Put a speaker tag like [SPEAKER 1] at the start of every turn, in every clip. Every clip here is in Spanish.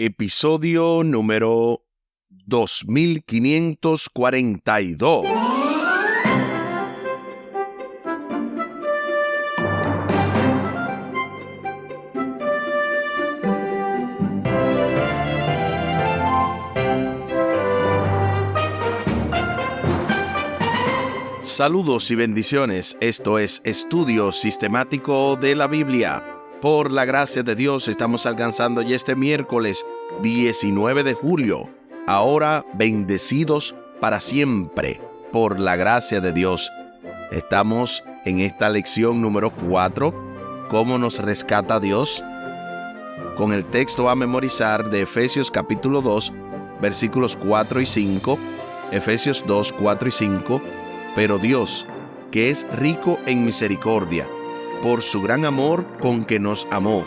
[SPEAKER 1] Episodio número 2542. Saludos y bendiciones. Esto es Estudio Sistemático de la Biblia. Por la gracia de Dios estamos alcanzando ya este miércoles 19 de julio. Ahora bendecidos para siempre. Por la gracia de Dios. Estamos en esta lección número 4. ¿Cómo nos rescata Dios? Con el texto a memorizar de Efesios capítulo 2, versículos 4 y 5. Efesios 2, 4 y 5. Pero Dios, que es rico en misericordia, por su gran amor con que nos amó,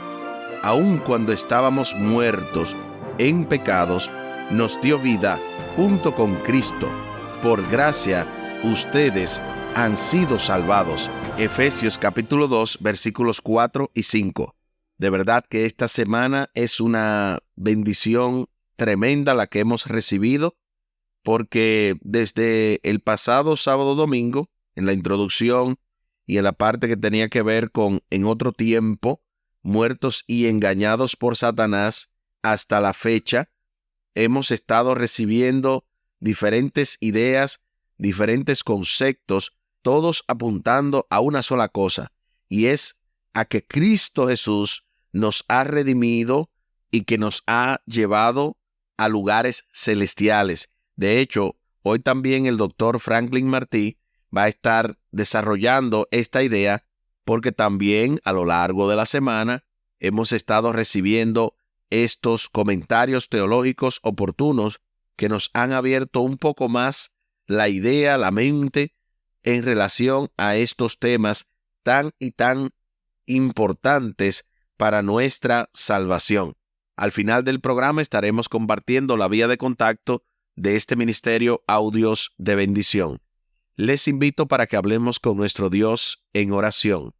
[SPEAKER 1] aun cuando estábamos muertos en pecados, nos dio vida junto con Cristo. Por gracia, ustedes han sido salvados. Efesios capítulo 2, versículos 4 y 5. De verdad que esta semana es una bendición tremenda la que hemos recibido, porque desde el pasado sábado domingo, en la introducción y en la parte que tenía que ver con en otro tiempo, muertos y engañados por Satanás, hasta la fecha, hemos estado recibiendo diferentes ideas, diferentes conceptos, todos apuntando a una sola cosa, y es a que Cristo Jesús nos ha redimido y que nos ha llevado a lugares celestiales. De hecho, hoy también el doctor Franklin Martí va a estar desarrollando esta idea, porque también a lo largo de la semana hemos estado recibiendo estos comentarios teológicos oportunos que nos han abierto un poco más la idea, la mente, en relación a estos temas tan y tan importantes para nuestra salvación. Al final del programa estaremos compartiendo la vía de contacto de este ministerio Audios de Bendición. Les invito para que hablemos con nuestro Dios en oración.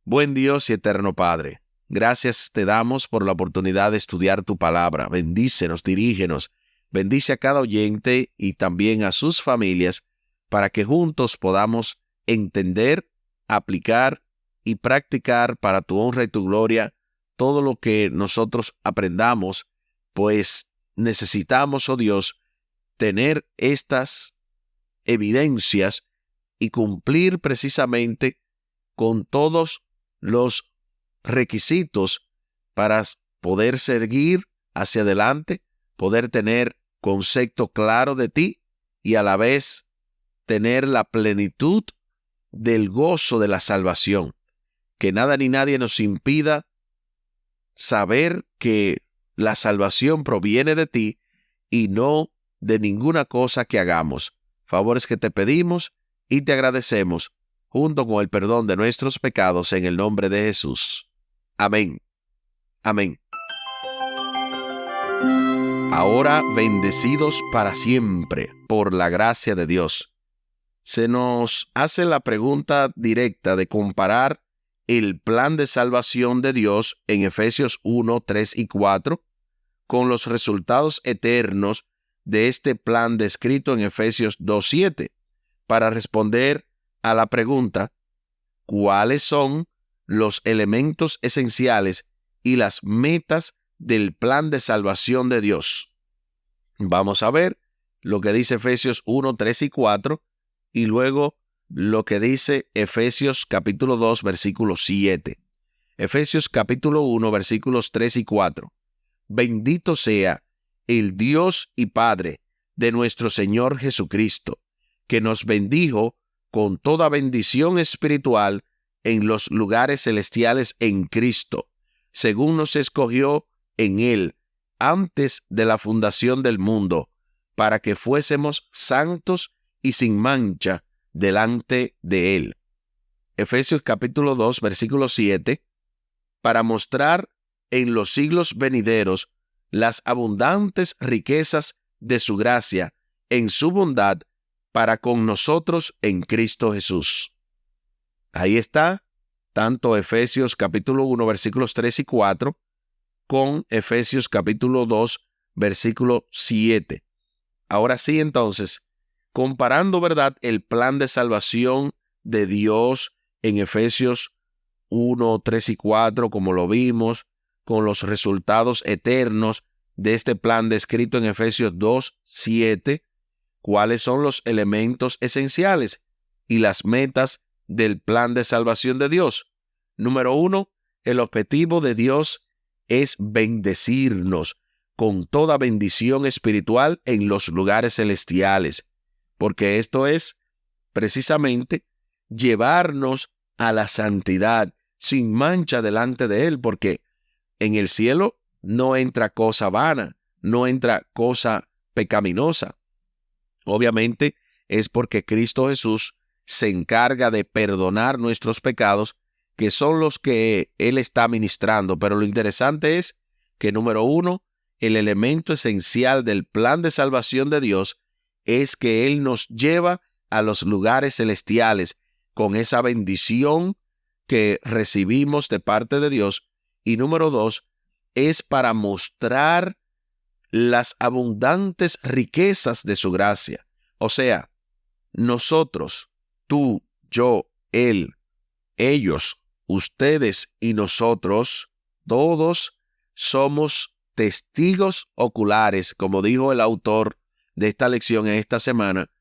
[SPEAKER 1] Buen Dios y eterno Padre, gracias te damos por la oportunidad de estudiar tu palabra. Bendícenos, dirígenos, bendice a cada oyente y también a sus familias, para que juntos podamos entender, aplicar y practicar para tu honra y tu gloria todo lo que nosotros aprendamos, pues necesitamos, oh Dios, tener estas evidencias y cumplir precisamente con todos los requisitos para poder seguir hacia adelante, poder tener concepto claro de ti y a la vez tener la plenitud del gozo de la salvación. Que nada ni nadie nos impida saber que la salvación proviene de ti y no de ninguna cosa que hagamos. Favores que te pedimos y te agradecemos, junto con el perdón de nuestros pecados, en el nombre de Jesús. Amén. Amén. Ahora bendecidos para siempre, por la gracia de Dios. Se nos hace la pregunta directa de comparar el plan de salvación de Dios en Efesios 1, 3 y 4 con los resultados eternos de este plan descrito en Efesios 2:7, para responder a la pregunta: ¿cuáles son los elementos esenciales y las metas del plan de salvación de Dios? Vamos a ver lo que dice Efesios 1, 3 y 4 y luego lo que dice Efesios capítulo 2, versículo 7. Efesios capítulo 1, versículos 3 y 4. Bendito sea el Dios y Padre de nuestro Señor Jesucristo, que nos bendijo con toda bendición espiritual en los lugares celestiales en Cristo, según nos escogió en Él antes de la fundación del mundo, para que fuésemos santos y sin mancha delante de Él. Efesios capítulo 2, versículo 7, para mostrar en los siglos venideros las abundantes riquezas de su gracia en su bondad para con nosotros en Cristo Jesús. Ahí está, tanto Efesios capítulo 1, versículos 3 y 4, con Efesios capítulo 2, versículo 7. Ahora sí, entonces, comparando, ¿verdad?, el plan de salvación de Dios en Efesios 1, 3 y 4, como lo vimos, con los resultados eternos de este plan descrito en Efesios 2, 7, ¿cuáles son los elementos esenciales y las metas del plan de salvación de Dios? Número 1, el objetivo de Dios es bendecirnos con toda bendición espiritual en los lugares celestiales, porque esto es precisamente llevarnos a la santidad sin mancha delante de Él, porque en el cielo no entra cosa vana, no entra cosa pecaminosa. Obviamente es porque Cristo Jesús se encarga de perdonar nuestros pecados, que son los que Él está ministrando. Pero lo interesante es que, número 1, el elemento esencial del plan de salvación de Dios es que Él nos lleva a los lugares celestiales con esa bendición que recibimos de parte de Dios. Y número 2, es para mostrar las abundantes riquezas de su gracia. O sea, nosotros, tú, yo, él, ellos, ustedes y nosotros, todos somos testigos oculares, como dijo el autor de esta lección en esta semana,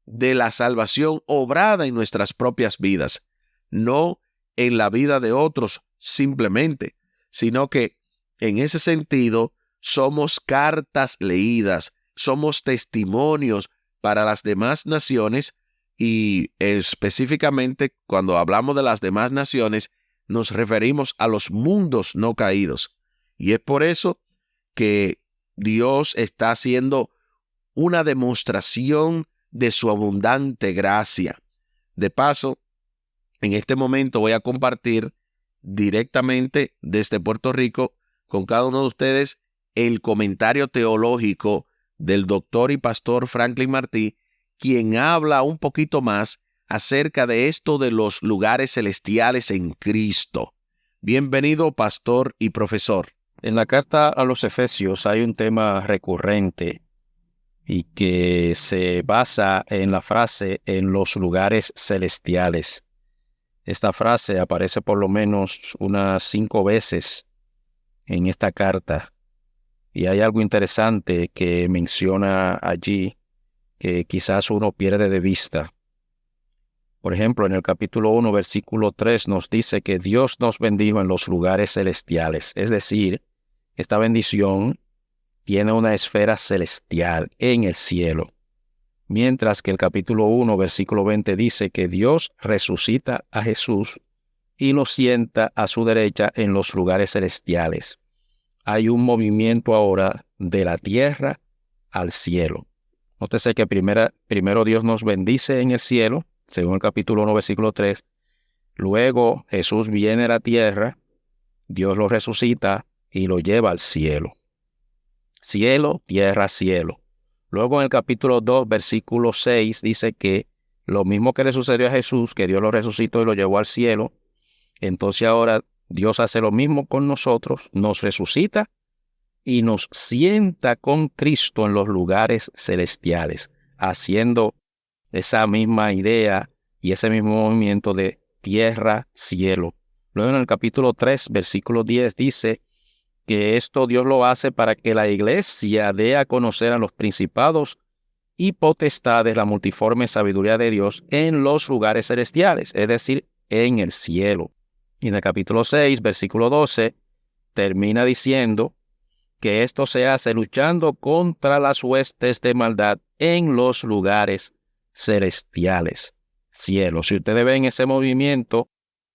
[SPEAKER 1] de la salvación obrada en nuestras propias vidas, no en la vida de otros simplemente, sino que en ese sentido somos cartas leídas, somos testimonios para las demás naciones, y específicamente cuando hablamos de las demás naciones nos referimos a los mundos no caídos. Y es por eso que Dios está haciendo una demostración de su abundante gracia. De paso, en este momento voy a compartir directamente desde Puerto Rico con cada uno de ustedes el comentario teológico del doctor y pastor Franklin Martí, quien habla un poquito más acerca de esto de los lugares celestiales en Cristo. Bienvenido, pastor y profesor.
[SPEAKER 2] En la carta a los Efesios hay un tema recurrente y que se basa en la frase "en los lugares celestiales". Esta frase aparece por lo menos unas 5 veces en esta carta, y hay algo interesante que menciona allí que quizás uno pierde de vista. Por ejemplo, en el capítulo 1, versículo 3 nos dice que Dios nos bendijo en los lugares celestiales, es decir, esta bendición tiene una esfera celestial en el cielo. Mientras que el capítulo 1, versículo 20 dice que Dios resucita a Jesús y lo sienta a su derecha en los lugares celestiales. Hay un movimiento ahora de la tierra al cielo. Nótese que primero Dios nos bendice en el cielo, según el capítulo 1, versículo 3. Luego Jesús viene a la tierra, Dios lo resucita y lo lleva al cielo. Cielo, tierra, cielo. Luego en el capítulo 2, versículo 6, dice que lo mismo que le sucedió a Jesús, que Dios lo resucitó y lo llevó al cielo, entonces ahora Dios hace lo mismo con nosotros, nos resucita y nos sienta con Cristo en los lugares celestiales, haciendo esa misma idea y ese mismo movimiento de tierra, cielo. Luego en el capítulo 3, versículo 10 dice que esto Dios lo hace para que la iglesia dé a conocer a los principados y potestades la multiforme sabiduría de Dios en los lugares celestiales, es decir, en el cielo. Y en el capítulo 6, versículo 12, termina diciendo que esto se hace luchando contra las huestes de maldad en los lugares celestiales. Cielo. Si ustedes ven ese movimiento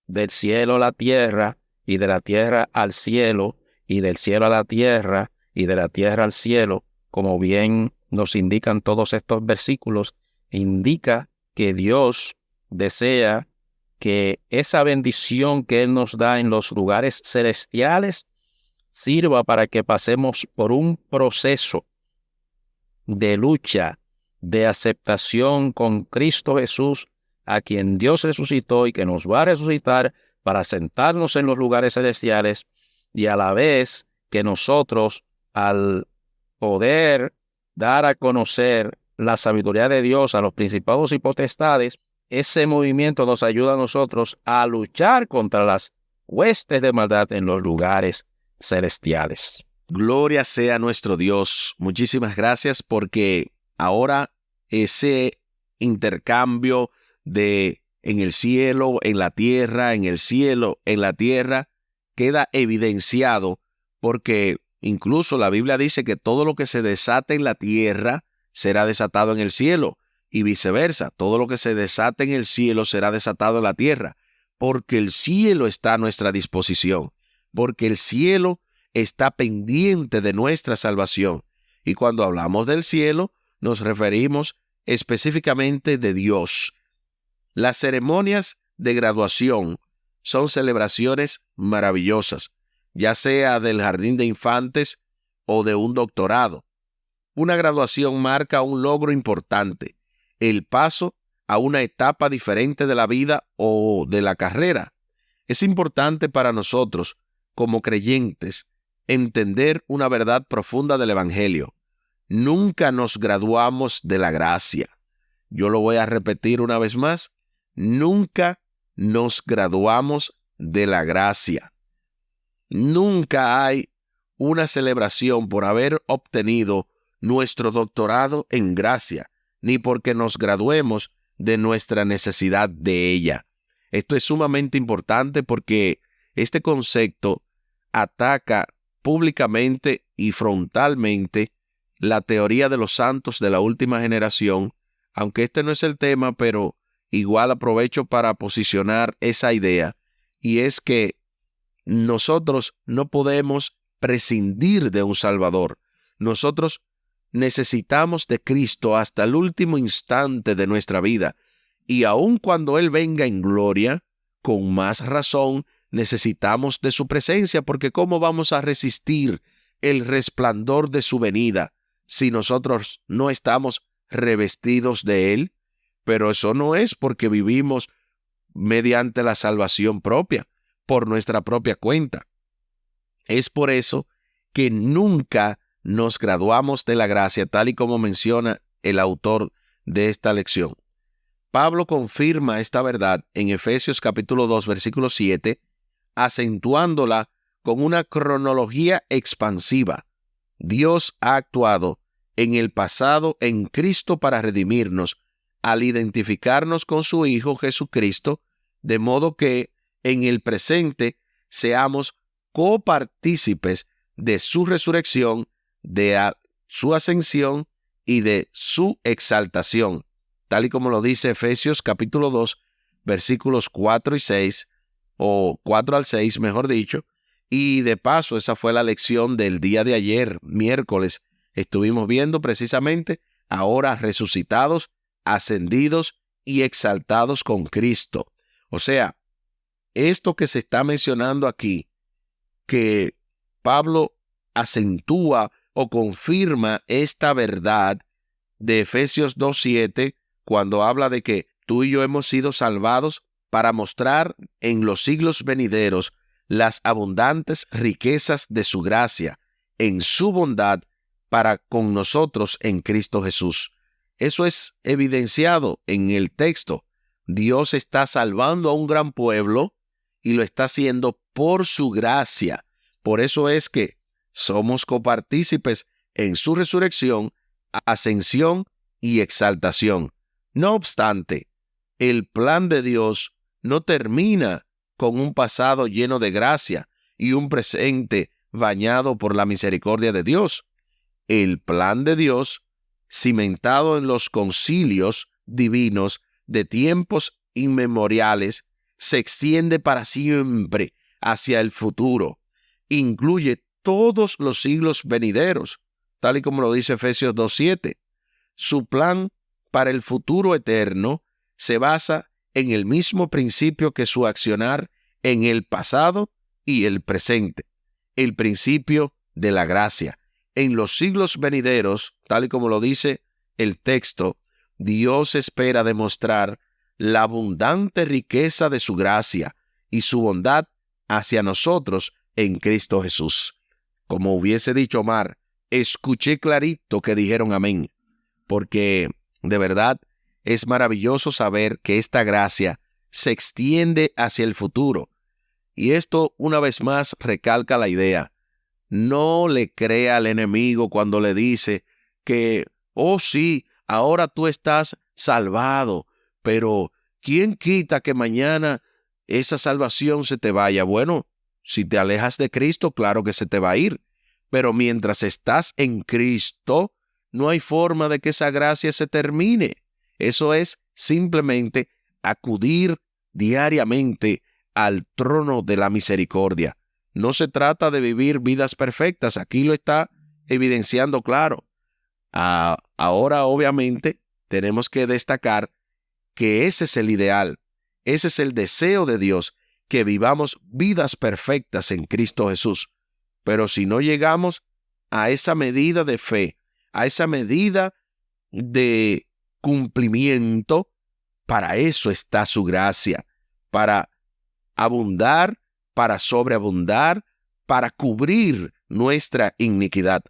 [SPEAKER 2] del cielo a la tierra y de la tierra al cielo y del cielo a la tierra y de la tierra al cielo, como bien nos indican todos estos versículos, indica que Dios desea que esa bendición que Él nos da en los lugares celestiales sirva para que pasemos por un proceso de lucha, de aceptación con Cristo Jesús, a quien Dios resucitó y que nos va a resucitar para sentarnos en los lugares celestiales, y a la vez que nosotros, al poder dar a conocer la sabiduría de Dios a los principados y potestades, ese movimiento nos ayuda a nosotros a luchar contra las huestes de maldad en los lugares celestiales.
[SPEAKER 1] Gloria sea nuestro Dios. Muchísimas gracias, porque ahora ese intercambio de en el cielo, en la tierra, en el cielo, en la tierra, queda evidenciado, porque incluso la Biblia dice que todo lo que se desate en la tierra será desatado en el cielo, y viceversa, todo lo que se desate en el cielo será desatado en la tierra, porque el cielo está a nuestra disposición, porque el cielo está pendiente de nuestra salvación. Y cuando hablamos del cielo, nos referimos específicamente de Dios. Las ceremonias de graduación son celebraciones maravillosas, ya sea del jardín de infantes o de un doctorado. Una graduación marca un logro importante, el paso a una etapa diferente de la vida o de la carrera. Es importante para nosotros, como creyentes, entender una verdad profunda del Evangelio. Nunca nos graduamos de la gracia. Yo lo voy a repetir una vez más. Nunca nos graduamos de la gracia. Nunca hay una celebración por haber obtenido nuestro doctorado en gracia, ni porque nos graduemos de nuestra necesidad de ella. Esto es sumamente importante, porque este concepto ataca públicamente y frontalmente la teoría de los santos de la última generación, aunque este no es el tema, pero igual aprovecho para posicionar esa idea, y es que nosotros no podemos prescindir de un Salvador. Nosotros necesitamos de Cristo hasta el último instante de nuestra vida, y aun cuando Él venga en gloria, con más razón necesitamos de su presencia, porque ¿cómo vamos a resistir el resplandor de su venida si nosotros no estamos revestidos de Él? Pero eso no es porque vivimos mediante la salvación propia, por nuestra propia cuenta. Es por eso que nunca nos graduamos de la gracia, tal y como menciona el autor de esta lección. Pablo confirma esta verdad en Efesios capítulo 2, versículo 7, acentuándola con una cronología expansiva. Dios ha actuado en el pasado en Cristo para redimirnos, al identificarnos con su Hijo Jesucristo, de modo que en el presente seamos copartícipes de su resurrección, de su ascensión y de su exaltación, tal y como lo dice Efesios capítulo 2, versículos 4 y 6, o 4 al 6, mejor dicho. Y de paso, esa fue la lección del día de ayer, miércoles. Estuvimos viendo precisamente ahora resucitados, ascendidos y exaltados con Cristo. O sea, esto que se está mencionando aquí, que Pablo acentúa o confirma esta verdad de Efesios 2:7, cuando habla de que tú y yo hemos sido salvados para mostrar en los siglos venideros las abundantes riquezas de su gracia, en su bondad para con nosotros en Cristo Jesús. Eso es evidenciado en el texto. Dios está salvando a un gran pueblo y lo está haciendo por su gracia. Por eso es que somos copartícipes en su resurrección, ascensión y exaltación. No obstante, el plan de Dios no termina con un pasado lleno de gracia y un presente bañado por la misericordia de Dios. El plan de Dios, cimentado en los concilios divinos de tiempos inmemoriales, se extiende para siempre hacia el futuro. Incluye todos los siglos venideros, tal y como lo dice Efesios 2:7. Su plan para el futuro eterno se basa en el mismo principio que su accionar en el pasado y el presente, el principio de la gracia. En los siglos venideros, tal y como lo dice el texto, Dios espera demostrar la abundante riqueza de su gracia y su bondad hacia nosotros en Cristo Jesús. Como hubiese dicho Omar, escuché clarito que dijeron amén, porque de verdad es maravilloso saber que esta gracia se extiende hacia el futuro. Y esto una vez más recalca la idea. No le crea al enemigo cuando le dice que, oh sí, ahora tú estás salvado, pero ¿quién quita que mañana esa salvación se te vaya? Bueno, si te alejas de Cristo, claro que se te va a ir, pero mientras estás en Cristo, no hay forma de que esa gracia se termine. Eso es simplemente acudir diariamente al trono de la misericordia. No se trata de vivir vidas perfectas, aquí lo está evidenciando claro. Ahora, obviamente, tenemos que destacar que ese es el ideal, ese es el deseo de Dios, que vivamos vidas perfectas en Cristo Jesús. Pero si no llegamos a esa medida de fe, a esa medida de cumplimiento, para eso está su gracia, para abundar, para sobreabundar, para cubrir nuestra iniquidad.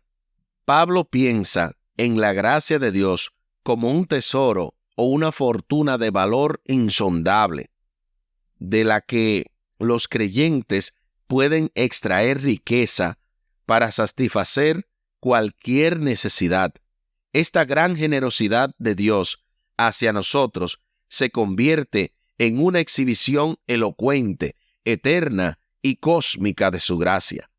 [SPEAKER 1] Pablo piensa en la gracia de Dios como un tesoro o una fortuna de valor insondable, de la que los creyentes pueden extraer riqueza para satisfacer cualquier necesidad. Esta gran generosidad de Dios hacia nosotros se convierte en una exhibición elocuente, eterna y cósmica de su gracia.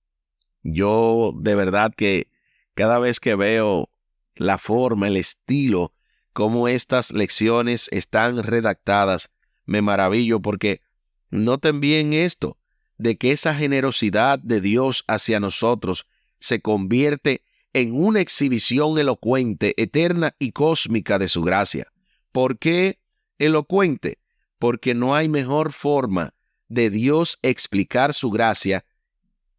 [SPEAKER 1] Yo de verdad que cada vez que veo la forma, el estilo, cómo estas lecciones están redactadas, me maravillo porque noten bien esto, de que esa generosidad de Dios hacia nosotros se convierte en una exhibición elocuente, eterna y cósmica de su gracia. ¿Por qué elocuente? Porque no hay mejor forma de Dios explicar su gracia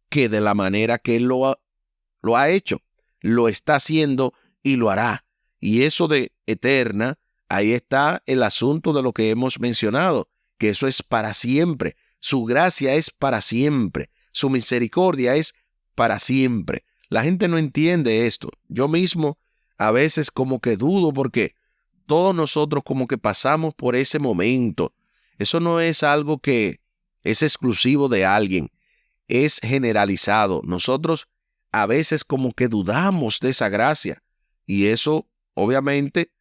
[SPEAKER 1] que de la manera que Él lo ha hecho, lo está haciendo y lo hará. Y eso de eterna, ahí está el asunto de lo que hemos mencionado, que eso es para siempre. Su gracia es para siempre. Su misericordia es para siempre. La gente no entiende esto. Yo mismo a veces como que dudo porque todos nosotros como que pasamos por ese momento. Eso no es algo que es exclusivo de alguien, es generalizado. Nosotros a veces como que dudamos de esa gracia y eso obviamente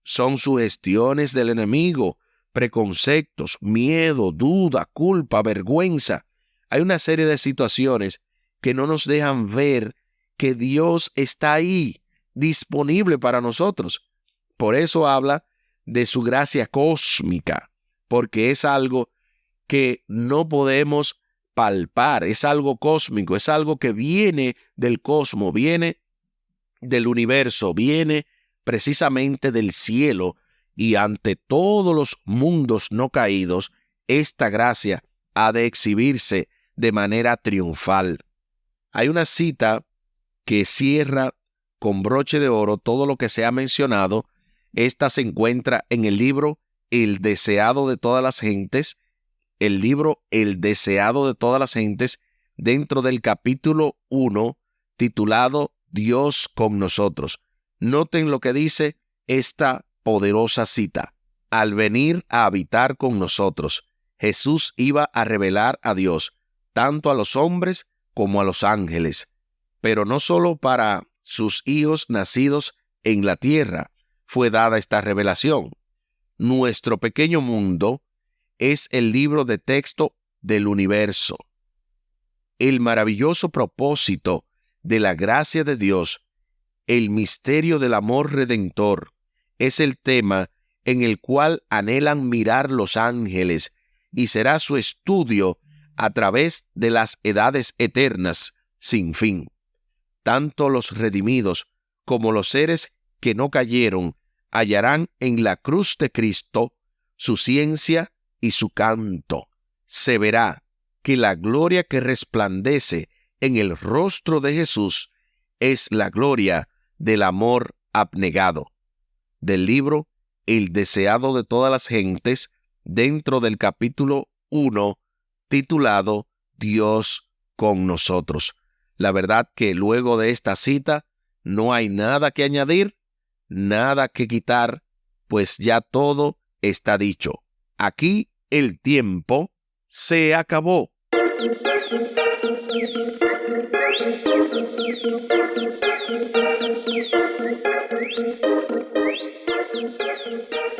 [SPEAKER 1] son sugestiones del enemigo, preconceptos, miedo, duda, culpa, vergüenza. Hay una serie de situaciones que no nos dejan ver que Dios está ahí, disponible para nosotros. Por eso habla de su gracia cósmica, porque es algo que no podemos palpar, es algo cósmico, es algo que viene del cosmos, viene del universo, viene precisamente del cielo, y ante todos los mundos no caídos, esta gracia ha de exhibirse de manera triunfal. Hay una cita que cierra con broche de oro todo lo que se ha mencionado. Esta se encuentra en el libro El deseado de todas las gentes, el libro El deseado de todas las gentes, dentro del capítulo 1, titulado Dios con nosotros. Noten lo que dice esta poderosa cita. Al venir a habitar con nosotros, Jesús iba a revelar a Dios, tanto a los hombres como a los ángeles, pero no solo para sus hijos nacidos en la tierra fue dada esta revelación. Nuestro pequeño mundo es el libro de texto del universo. El maravilloso propósito de la gracia de Dios, el misterio del amor redentor, es el tema en el cual anhelan mirar los ángeles y será su estudio a través de las edades eternas sin fin. Tanto los redimidos como los seres que no cayeron hallarán en la cruz de Cristo su ciencia y su canto. Se verá que la gloria que resplandece en el rostro de Jesús es la gloria del amor abnegado. Del libro El deseado de todas las gentes, dentro del capítulo 1, titulado Dios con nosotros. La verdad que luego de esta cita no hay nada que añadir, nada que quitar, pues ya todo está dicho. Aquí el tiempo se acabó.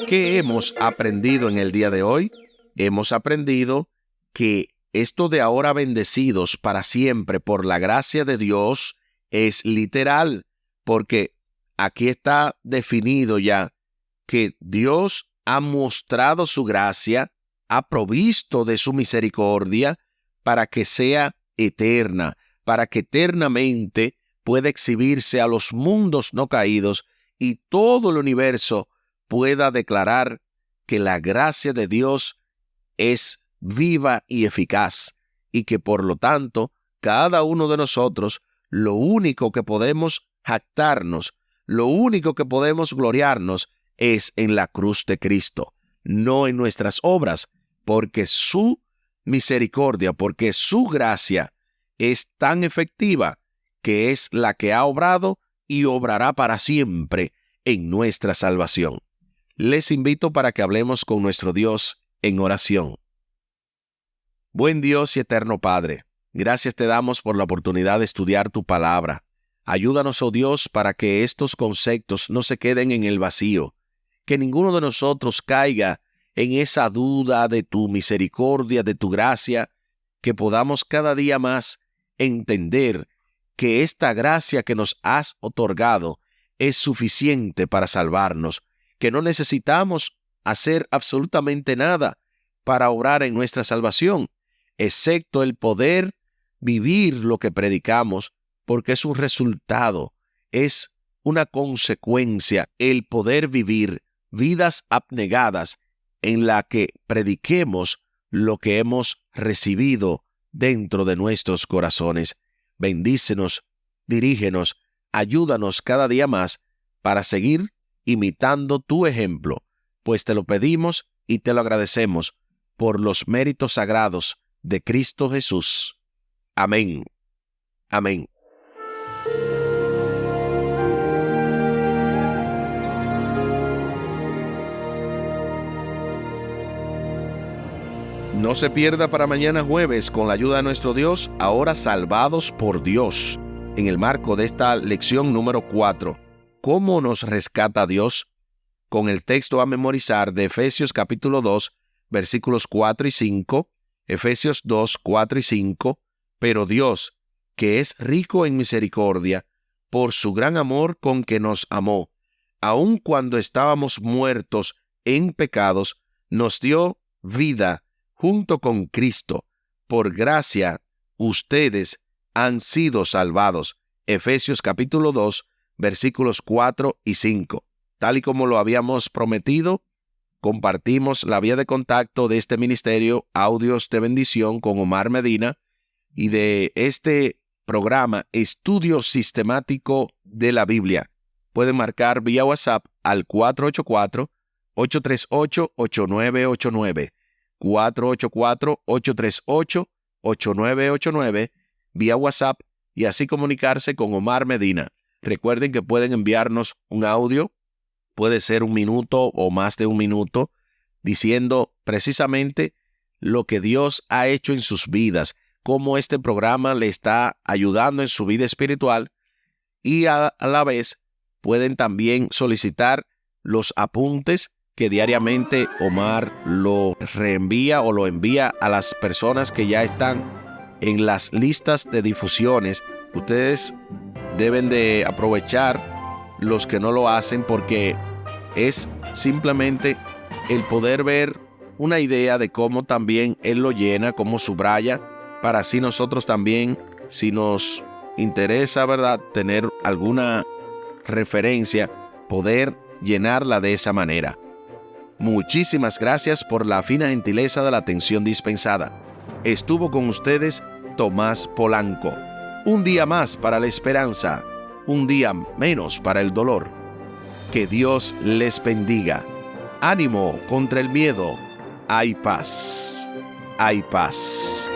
[SPEAKER 1] ¿Qué hemos aprendido en el día de hoy? Hemos aprendido que esto de ahora bendecidos para siempre por la gracia de Dios es literal, porque aquí está definido ya que Dios ha mostrado su gracia, ha provisto de su misericordia para que sea eterna, para que eternamente pueda exhibirse a los mundos no caídos y todo el universo pueda declarar que la gracia de Dios es viva y eficaz, y que por lo tanto cada uno de nosotros lo único que podemos jactarnos, lo único que podemos gloriarnos es en la cruz de Cristo, no en nuestras obras, porque su misericordia, porque su gracia es tan efectiva que es la que ha obrado y obrará para siempre en nuestra salvación. Les invito para que hablemos con nuestro Dios en oración. Buen Dios y eterno Padre, gracias te damos por la oportunidad de estudiar tu palabra. Ayúdanos, oh Dios, para que estos conceptos no se queden en el vacío, que ninguno de nosotros caiga en esa duda de tu misericordia, de tu gracia, que podamos cada día más entender que esta gracia que nos has otorgado es suficiente para salvarnos, que no necesitamos hacer absolutamente nada para obrar en nuestra salvación, excepto el poder vivir lo que predicamos, porque es un resultado, es una consecuencia, el poder vivir vidas abnegadas en la que prediquemos lo que hemos recibido dentro de nuestros corazones. Bendícenos, dirígenos, ayúdanos cada día más para seguir imitando tu ejemplo, pues te lo pedimos y te lo agradecemos por los méritos sagrados de Cristo Jesús. Amén. Amén. No se pierda para mañana jueves, con la ayuda de nuestro Dios, ahora salvados por Dios, en el marco de esta lección número 4. ¿Cómo nos rescata Dios? Con el texto a memorizar de Efesios capítulo 2, versículos 4 y 5, Efesios 2, 4 y 5, pero Dios, que es rico en misericordia, por su gran amor con que nos amó, aun cuando estábamos muertos en pecados, nos dio vida junto con Cristo. Por gracia, ustedes han sido salvados. Efesios capítulo 2, versículos 4 y 5. Tal y como lo habíamos prometido, compartimos la vía de contacto de este ministerio Audios de Bendición con Omar Medina y de este programa Estudio Sistemático de la Biblia. Pueden marcar vía WhatsApp al 484-838-8989. 484-838-8989 vía WhatsApp y así comunicarse con Omar Medina. Recuerden que pueden enviarnos un audio, puede ser 1 minuto o más de 1 minuto, diciendo precisamente lo que Dios ha hecho en sus vidas, cómo este programa le está ayudando en su vida espiritual, y a la vez pueden también solicitar los apuntes que diariamente Omar lo reenvía o lo envía a las personas que ya están en las listas de difusiones. Ustedes deben de aprovechar los que no lo hacen, porque es simplemente el poder ver una idea de cómo también él lo llena, cómo subraya, para así nosotros también, si nos interesa, ¿verdad?, tener alguna referencia, poder llenarla de esa manera. Muchísimas gracias por la fina gentileza de la atención dispensada. Estuvo con ustedes Tomás Polanco. Un día más para la esperanza, un día menos para el dolor. Que Dios les bendiga. Ánimo contra el miedo. Hay paz. Hay paz.